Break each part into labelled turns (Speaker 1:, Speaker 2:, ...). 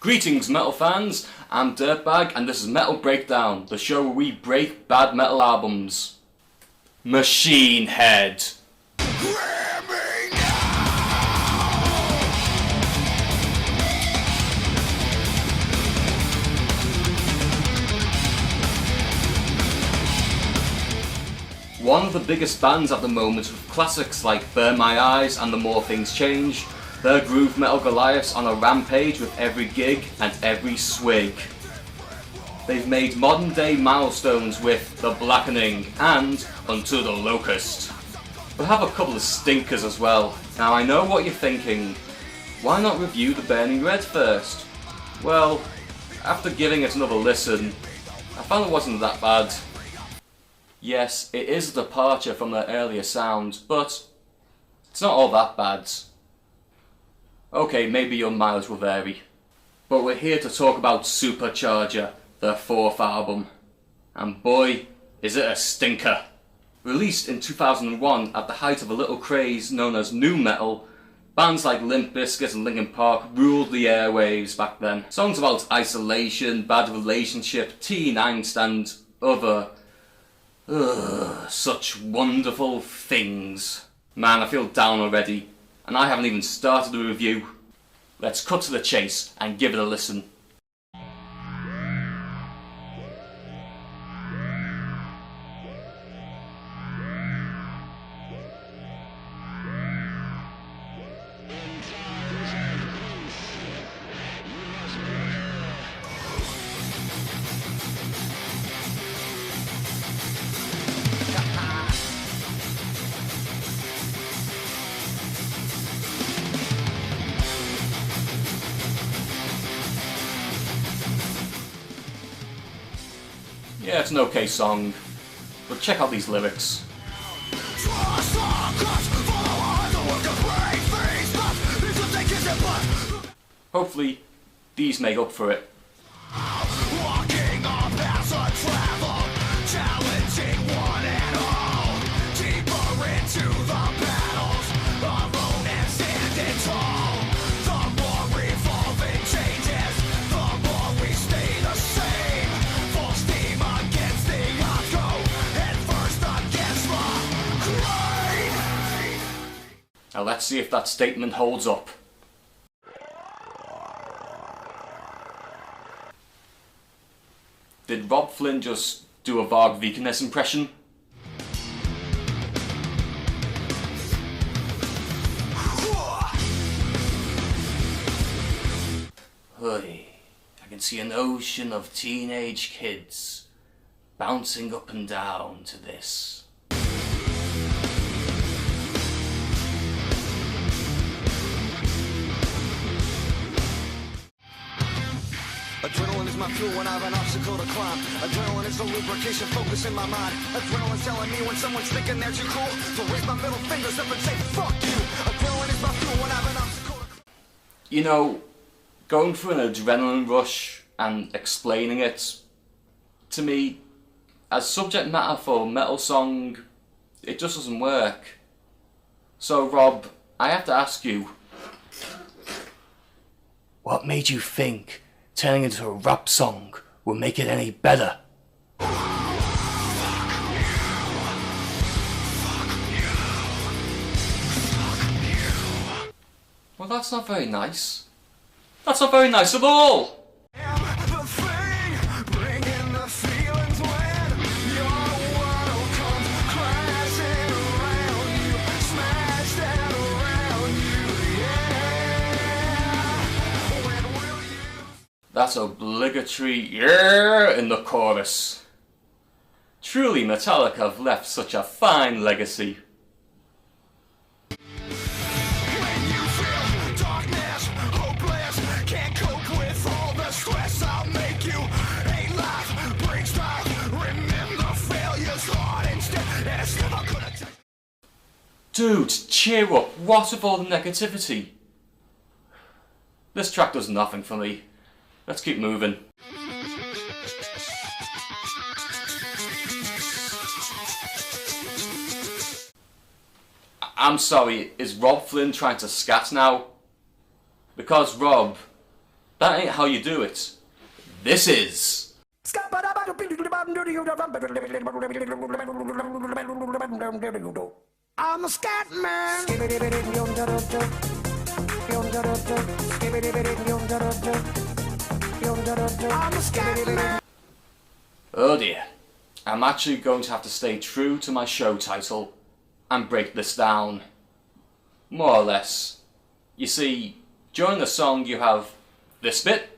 Speaker 1: Greetings metal fans, I'm Dirtbag and this is Metal Breakdown, the show where we break bad metal albums. Machine Head. One of the biggest bands at the moment with classics like Burn My Eyes and The More Things Change, they're groove metal Goliaths on a rampage with every gig and every swig. They've made modern day milestones with The Blackening and Unto the Locust. But have a couple of stinkers as well. Now I know what you're thinking, why not review The Burning Red first? Well, after giving it another listen, I found it wasn't that bad. Yes, it is a departure from their earlier sound, but it's not all that bad. Okay, maybe your mileage will vary. But we're here to talk about Supercharger, their fourth album. And boy, is it a stinker. Released in 2001 at the height of a little craze known as nu metal, bands like Limp Bizkit and Linkin Park ruled the airwaves back then. Songs about isolation, bad relationship, teen angst and other such wonderful things. Man, I feel down already, and I haven't even started the review. Let's cut to the chase and give it a listen. Yeah, it's an okay song, but check out these lyrics. Hopefully, these make up for it. Now let's see if that statement holds up. Did Rob Flynn just do a Varg Vikernes impression? Hey, I can see an ocean of teenage kids bouncing up and down to this.
Speaker 2: Adrenaline is my fuel when I have an obstacle to climb. Adrenaline is the lubrication focus in my mind. Adrenaline's telling me when someone's thinking they're too cool to raise my middle fingers up and say fuck you. Adrenaline is my fuel when I have an obstacle to climb.
Speaker 1: You know, going through an adrenaline rush and explaining it, to me, as subject matter for a metal song, it just doesn't work. So Rob, I have to ask you, what made you think turning into a rap song will make it any better? Well, that's not very nice. That's not very nice at all! That obligatory yeah in the chorus. Truly, Metallica have left such a fine legacy.
Speaker 2: When you feel darkness, hopeless, can't cope with all the stress, I'll make you hate life, bring strife, remember failure's hard instead, and it's never gonna take.
Speaker 1: Dude, cheer up, what with all the negativity? This track does nothing for me. Let's keep moving. I'm sorry, is Rob Flynn trying to scat now? Because Rob, That ain't how you do it. This is.
Speaker 2: I'm a scat man. I'm a scat man.
Speaker 1: Oh dear. I'm actually going to have to stay true to my show title and break this down. More or less. You see, during the song you have this bit.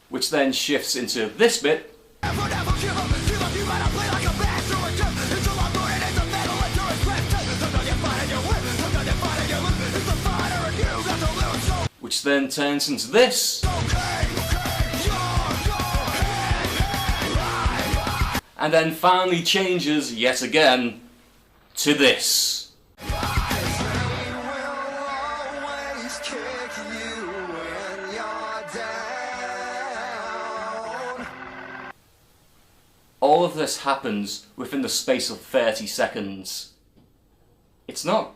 Speaker 1: Which then shifts into this bit. Which then turns into this. And then finally changes yet again to this. All of this happens within the space of 30 seconds. It's not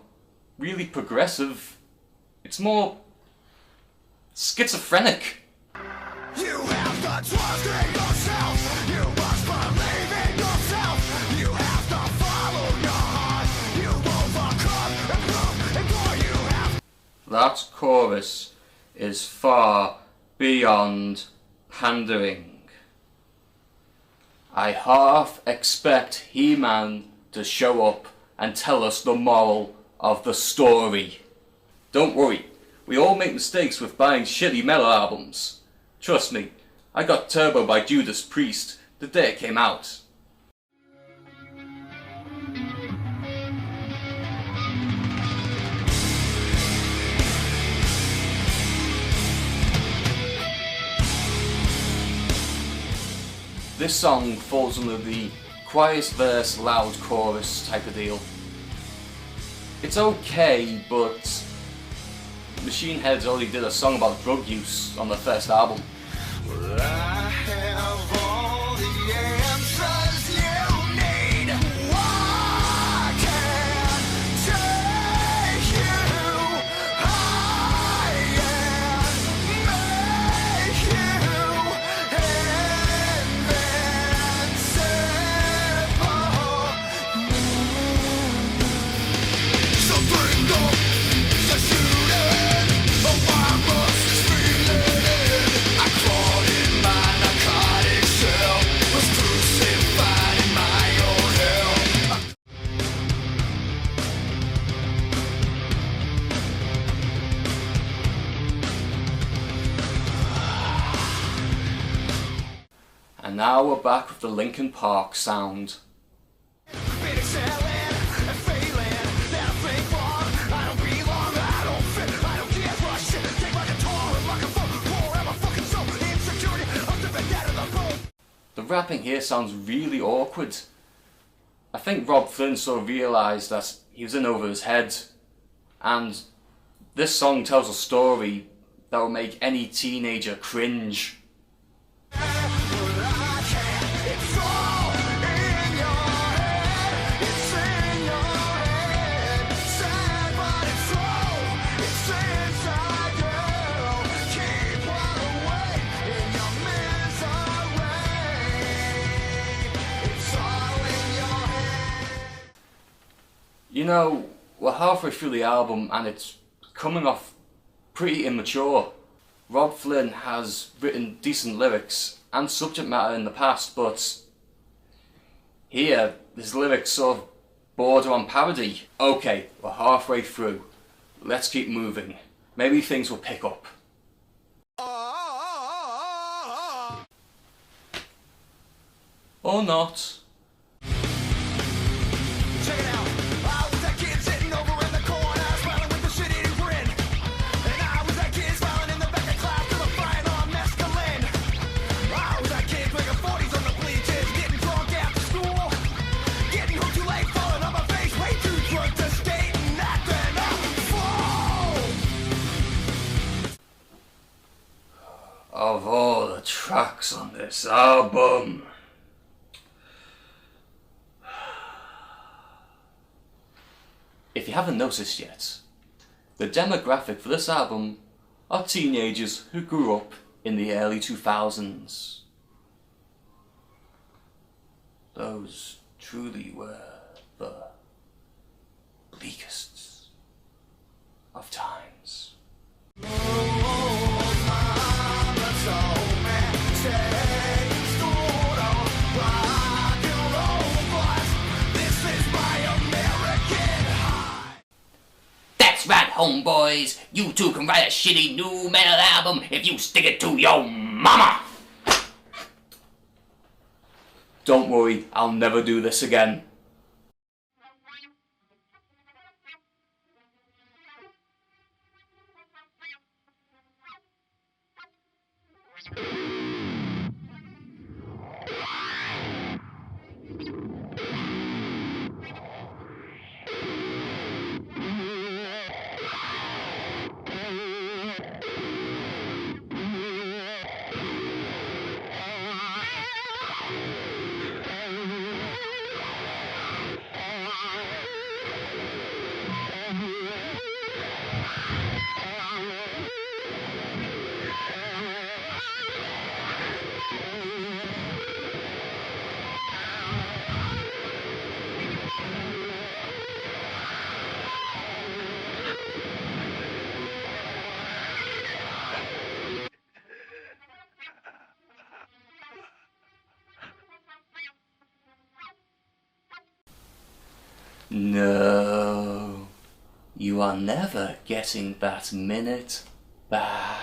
Speaker 1: really progressive, it's more schizophrenic. You have to trust in yourself, you must believe in yourself, you have to follow your heart, you overcome and more you have. That chorus is far beyond pandering. I half expect He-Man to show up and tell us the moral of the story. Don't worry, we all make mistakes with buying shitty metal albums. Trust me, I got Turbo by Judas Priest the day it came out. This song falls under the quiet verse, loud chorus type of deal. It's okay, but Machine Head's already did a song about drug use on their first album. Well, I have all the answers you need. I can take you high and make you invincible. So bring up the shooting. A virus is feeling it. I crawled in my narcotic cell, was crucified in my own hell. And now we're back with the Linkin Park sound. The rapping here sounds really awkward. I think Rob Flynn sort of realised that he was in over his head, and this song tells a story that will make any teenager cringe. You know, we're halfway through the album and it's coming off pretty immature. Rob Flynn has written decent lyrics and subject matter in the past, but here, his lyrics sort of border on parody. Okay, we're halfway through. Let's keep moving. Maybe things will pick up. Or not. Check it out. I was that kid sitting over in the corner, smiling with a shit-eating grin. And I was that kid smiling in the back of class till I'm frying on mescaline. I was that kid drinking 40s on the bleachers, getting drunk after school, getting hooked too late, falling on my face, way too drunk to skate and acting a fool. Of all the tracks on this album, you haven't noticed yet, the demographic for this album are teenagers who grew up in the early 2000s. Those truly were the bleakest of times. That's right, homeboys. You two can write a shitty new metal album if you stick it to your mama. Don't worry, I'll never do this again. No, you are never getting that minute back.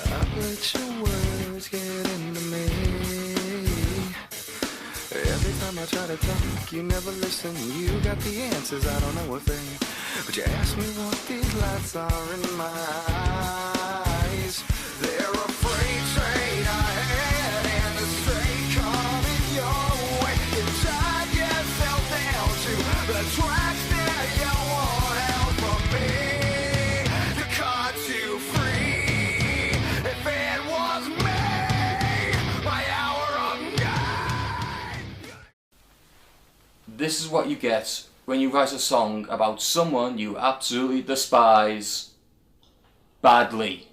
Speaker 2: I let your words get into me. Every time I try to talk, you never listen. You got the answers, I don't know a thing. But you ask me what these lights are in my eyes. They're a freight train ahead and a straight coming your way. You drive yourself down to the tracks that you won't help from me to cut you free. If it was me, my hour of night.
Speaker 1: This is what you get when you write a song about someone you absolutely despise. Badly.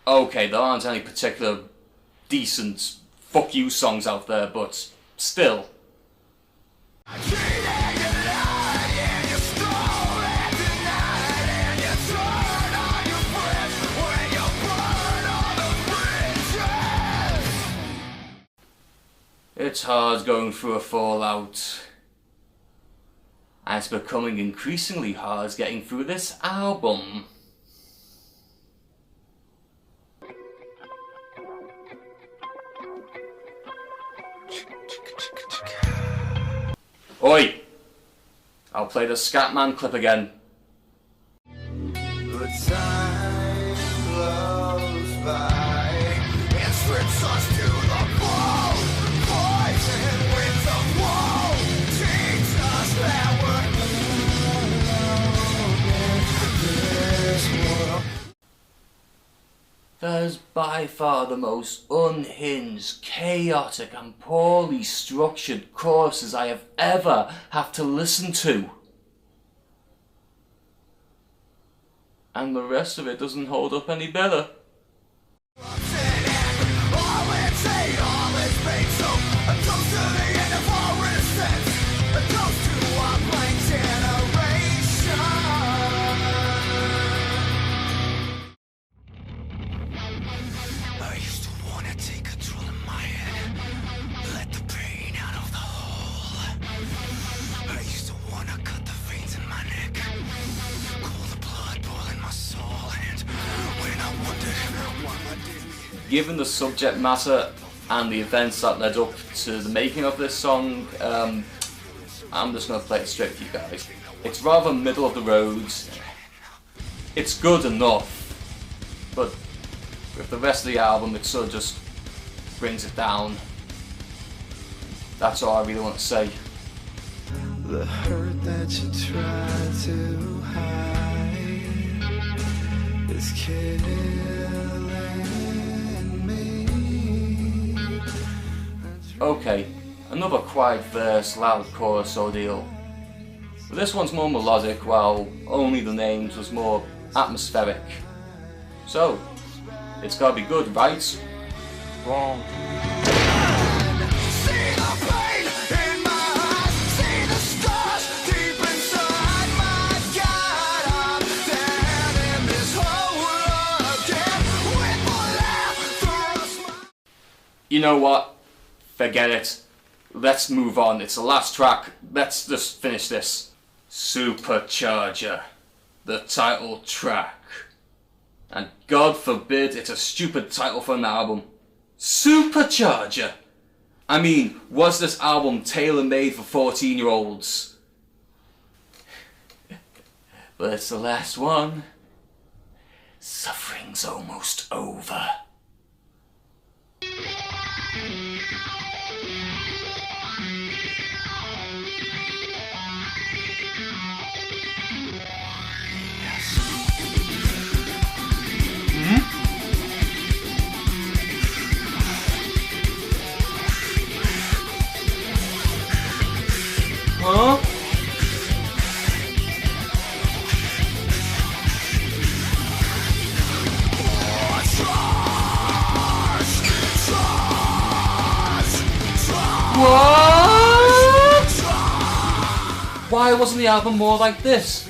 Speaker 1: Okay, there aren't any particular decent fuck you songs out there, but still. It's hard going through a fallout. And it's becoming increasingly hard getting through this album. Oi! I'll play the Scatman clip again.
Speaker 2: The time blows by and strips us to the bone. Poison winds of woe teach us that we're this world.
Speaker 1: That is by far the most unhinged, chaotic and poorly structured choruses I have ever had to listen to. And the rest of it doesn't hold up any better.
Speaker 2: I used to want to take control of my head, let the pain out of the hole. I used to want to cut the veins in my neck, cool the blood boil in my soul, and when I wondered why I didn't.
Speaker 1: Given the subject matter and the events that led up to the making of this song, I'm just going to play it straight for you guys. It's rather middle of the road. It's good enough, but with the rest of the album it sort of just brings it down. That's all I really want to say.
Speaker 2: The hurt that you try to hide is killing me.
Speaker 1: Okay, Another quiet verse, loud chorus ordeal. But this one's more melodic, while Only the Names was more atmospheric. So, it's gotta be good, right? Wrong. You know what? Forget it. Let's move on. It's the last track. Let's just finish this. Supercharger. The title track. And God forbid it's a stupid title for an album. Supercharger! I mean, was this album tailor-made for 14-year-olds? But it's the last one. Suffering's almost over. Huh? What? Why wasn't the album more like this?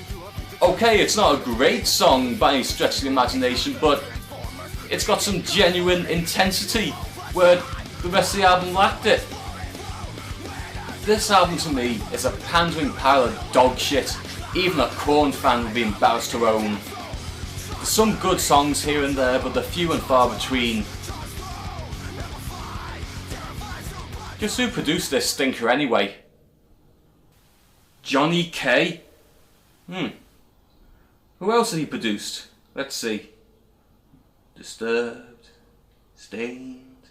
Speaker 1: Okay, it's not a great song by any stretch of the imagination, but it's got some genuine intensity where the rest of the album lacked it. This album to me is a pandering pile of dog shit even a Korn fan would be embarrassed to own. There's some good songs here and there, but they're few and far between. Guess who produced this stinker anyway? Johnny K? Who else had he produced? Let's see. Disturbed, Stained,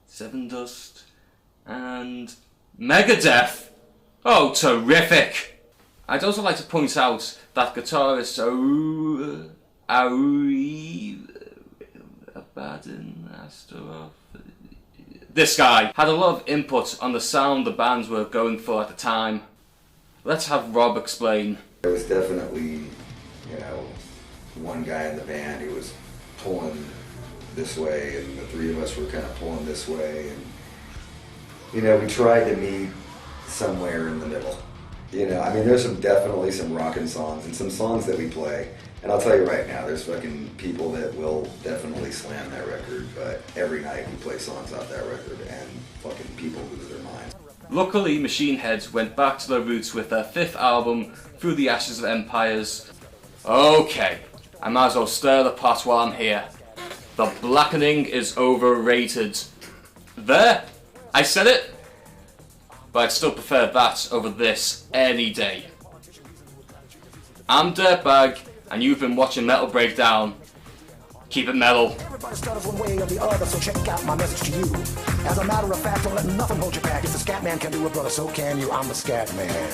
Speaker 1: Seven Dust, and Megadeth! Oh, terrific! I'd also like to point out that guitarist this guy had a lot of input on the sound the bands were going for at the time. Let's have Rob explain.
Speaker 3: There was definitely, one guy in the band who was pulling this way, and the three of us were kind of pulling this way, and we tried to meet somewhere in the middle. There's definitely some rockin' songs and some songs that we play, and I'll tell you right now, there's fucking people that will definitely slam that record, but every night we play songs off that record and fucking people lose their minds.
Speaker 1: Luckily, Machine Head went back to their roots with their fifth album, Through the Ashes of Empires. Okay, I might as well stir the pot while I'm here. The Blackening is overrated. There! I said it! But I'd still prefer that over this any day. I'm Dirtbag, and you've been watching Metal Breakdown. Keep it metal.
Speaker 4: Everybody stutters one way or the other, so check out my message to you. As a matter of fact, don't let nothing hold you back. If the scat man can do it, brother, so can you. I'm the scat man.